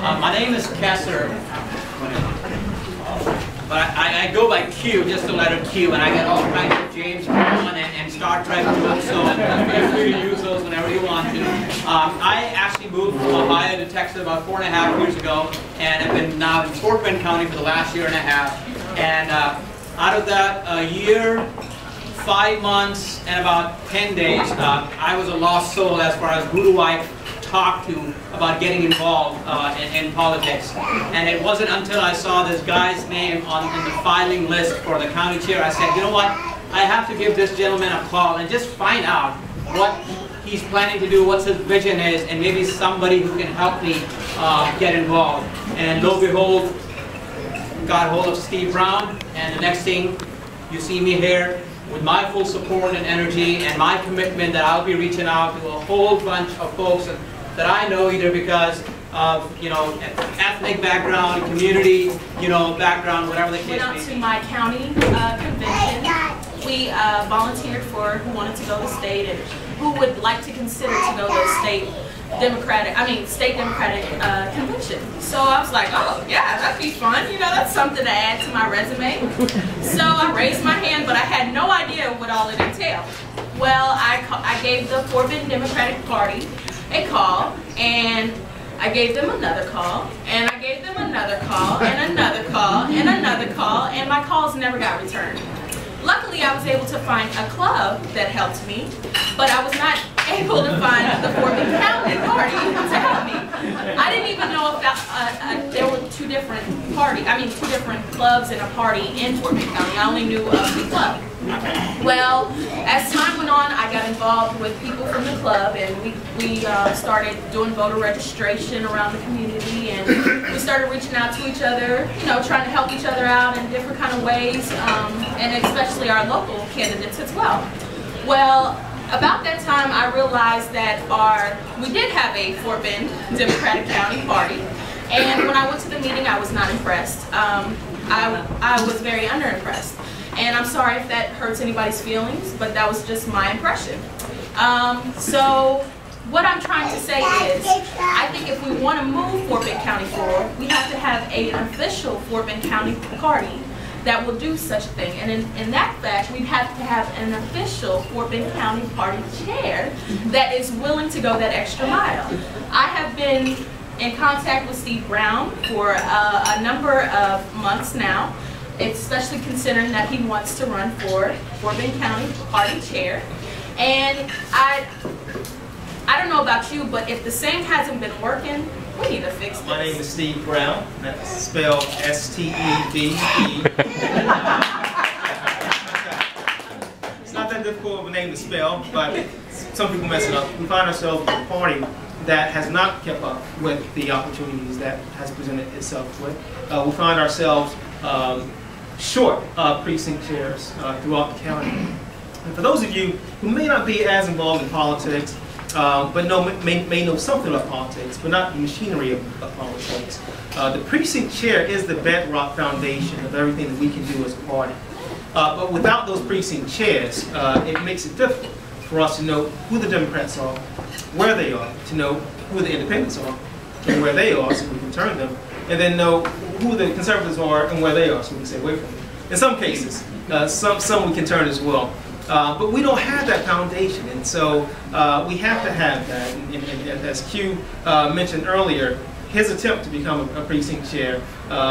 My name is Kessler, but I go by Q, just the letter Q, and I get all kinds of James Bond and Star Trek books, so feel free to use those whenever you want to. I actually moved from Ohio to Texas about 4.5 years ago, and I've been now in Fort Bend County for the last 1.5 years. And out of that, a year, 5 months, and about 10 days, I was a lost soul as far as who do I talk to about getting involved in politics. And it wasn't until I saw this guy's name in the filing list for the county chair, I said, you know what, I have to give this gentleman a call and just find out what he's planning to do, what his vision is, and maybe somebody who can help me get involved. And lo and behold, got hold of Steve Brown, and the next thing, you see me here with my full support and energy and my commitment that I'll be reaching out to a whole bunch of folks that I know, either because of, ethnic background, community, background, whatever the case may be. Went out to my county convention. We volunteered for who wanted to go to state and who would like to consider to go to state Democratic convention. So I was like, oh yeah, that'd be fun. That's something to add to my resume. So I raised my hand, but I had no idea what all it entailed. Well, I gave the Fort Bend Democratic Party a call, and I gave them another call, and I gave them another call, and another call, and another call, and my calls never got returned. Luckily, I was able to find a club that helped me, but I was not able to find the Fort Bend County Party to help me. I didn't even know if there were two different clubs and a party in Fort Bend County. I only knew of the club. Well, as time went on, I got involved with people from the club, and we started doing voter registration around the community, and we started reaching out to each other, trying to help each other out in different kind of ways, and especially our local candidates as well. Well, about that time, I realized that we did have a Fort Bend Democratic County Party, and when I went to the meeting, I was not impressed. I was very underimpressed. And I'm sorry if that hurts anybody's feelings, but that was just my impression. So what I'm trying to say is, I think if we want to move Fort Bend County forward, we have to have an official Fort Bend County party that will do such a thing. And in that fact, we have to have an official Fort Bend County party chair that is willing to go that extra mile. I have been in contact with Steve Brown for a number of months now, especially considering that he wants to run for Fort Bend County party chair. And I don't know about you, but if the same hasn't been working, we need to fix this. My name is Steve Brown. That's spelled S-T-E-V-E. It's not that difficult of a name to spell, but some people mess it up. We find ourselves in a party that has not kept up with the opportunities that has presented itself with. We find ourselves short precinct chairs throughout the county. And for those of you who may not be as involved in politics, but may know something about politics, but not the machinery of politics, the precinct chair is the bedrock foundation of everything that we can do as a party. But without those precinct chairs, it makes it difficult for us to know who the Democrats are, where they are, to know who the independents are, and where they are, so we can turn them, and then know who the conservatives are and where they are, so we can stay away from them. In some cases, some we can turn as well. But we don't have that foundation, and so we have to have that. And as Q mentioned earlier, his attempt to become a precinct chair,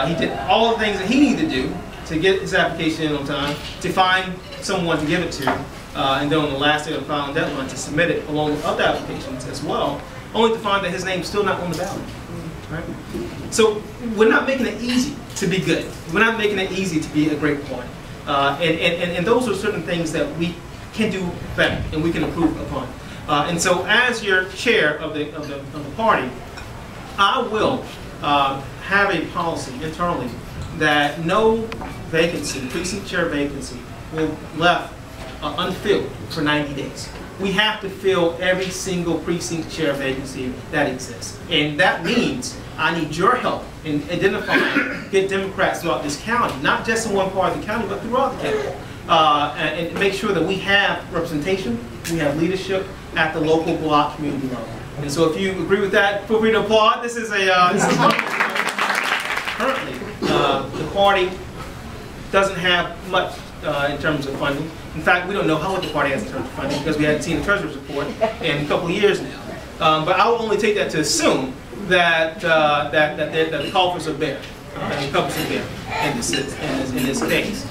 he did all the things that he needed to do to get his application in on time, to find someone to give it to, and then on the last day of the filing deadline to submit it along with other applications as well, only to find that his name's still not on the ballot. Right? So we're not making it easy to be good. We're not making it easy to be a great party. And those are certain things that we can do better and we can improve upon. And so as your chair of the party, I will have a policy internally that no vacancy, precinct chair vacancy, will be left unfilled for 90 days. We have to fill every single precinct chair vacancy that exists. And that means I need your help in identifying good Democrats throughout this county, not just in one part of the county, but throughout the county. And make sure that we have representation, we have leadership at the local block community level. And so if you agree with that, feel free to applaud. This is currently, the party doesn't have much in terms of funding. In fact, we don't know how much the party has in terms of funding because we haven't seen the Treasurer's report in a couple of years now. But I will only take that to assume that the coffers are bare, and the cupboards are bare in this case.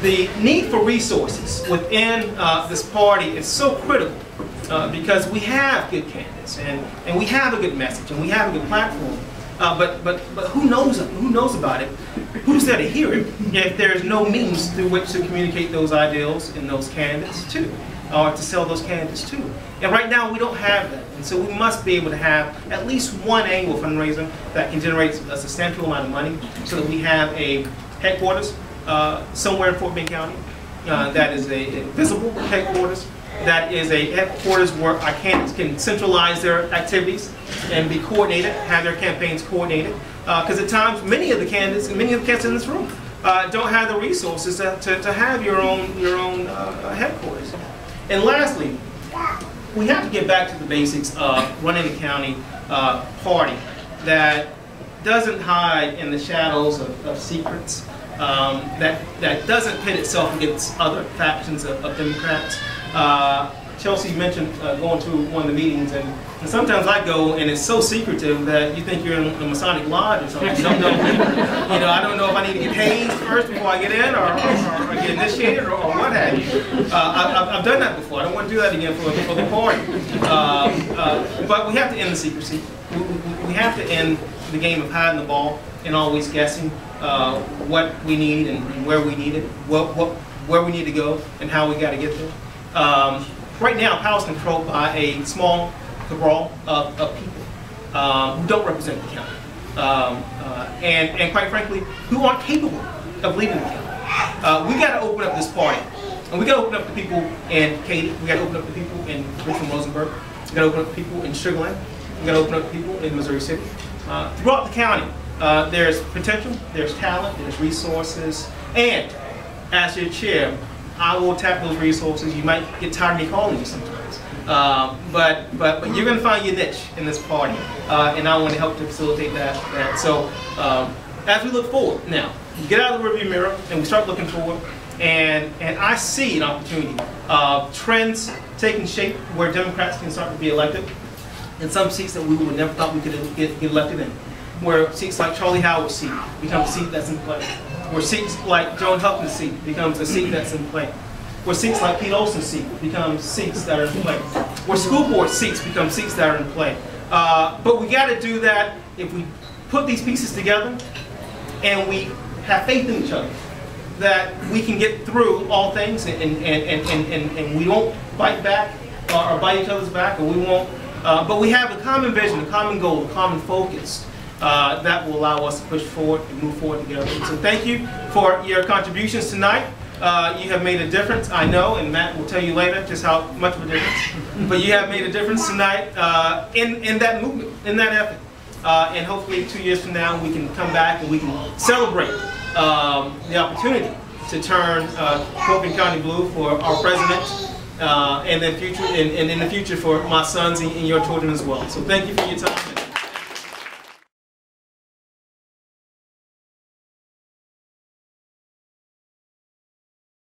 The need for resources within this party is so critical because we have good candidates and we have a good message and we have a good platform. But who knows about it? Who's there to hear it if there's no means through which to communicate those ideals and those candidates to, or to sell those candidates to? And right now we don't have that, and so we must be able to have at least one annual fundraiser that can generate a substantial amount of money, so that we have a headquarters somewhere in Fort Bend County that is a visible headquarters. That is a headquarters where our candidates can centralize their activities and be coordinated, have their campaigns coordinated. Because at times, many of the candidates in this room don't have the resources to have your own headquarters. And lastly, we have to get back to the basics of running a county party that doesn't hide in the shadows of secrets, that doesn't pit itself against other factions of Democrats. Chelsea mentioned going to one of the meetings, and sometimes I go and it's so secretive that you think you're in a Masonic lodge or something. You don't know, I don't know if I need to get hazed first before I get in, or get initiated, or what have you. I've done that before. I don't want to do that again for the party. But we have to end the secrecy. We have to end the game of hiding the ball and always guessing what we need and where we need it, where we need to go, and how we got to get there. Right now, power is controlled by a small cabal of people who don't represent the county, and quite frankly, who aren't capable of leading the county. We got to open up this party, and we got to open up the people in Katy. We got to open up the people in Richmond, Rosenberg. We got to open up the people in Sugar Land. We got to open up the people in Missouri City. Throughout the county, there's potential, there's talent, there's resources, and as your chair, I will tap those resources. You might get tired of me calling you sometimes, but you're going to find your niche in this party, and I want to help to facilitate that. So as we look forward now, we get out of the rearview mirror and we start looking forward, and I see an opportunity of trends taking shape where Democrats can start to be elected in some seats that we would have never thought we could get elected in, where seats like Charlie Howard's seat becomes a seat that's in play. Where seats like Joan Huffman's seat becomes a seat that's in play. Where seats like Pete Olson's seat becomes seats that are in play. Where school board seats become seats that are in play. But we got to do that if we put these pieces together and we have faith in each other, that we can get through all things and we won't bite back or bite each other's back, or we won't. But we have a common vision, a common goal, a common focus. That will allow us to push forward and move forward together. So thank you for your contributions tonight. You have made a difference, I know, and Matt will tell you later just how much of a difference. But you have made a difference tonight in that movement, in that effort. And hopefully 2 years from now we can come back and we can celebrate the opportunity to turn Fort Bend County blue for our president, and in the future for my sons and your children as well. So thank you for your time.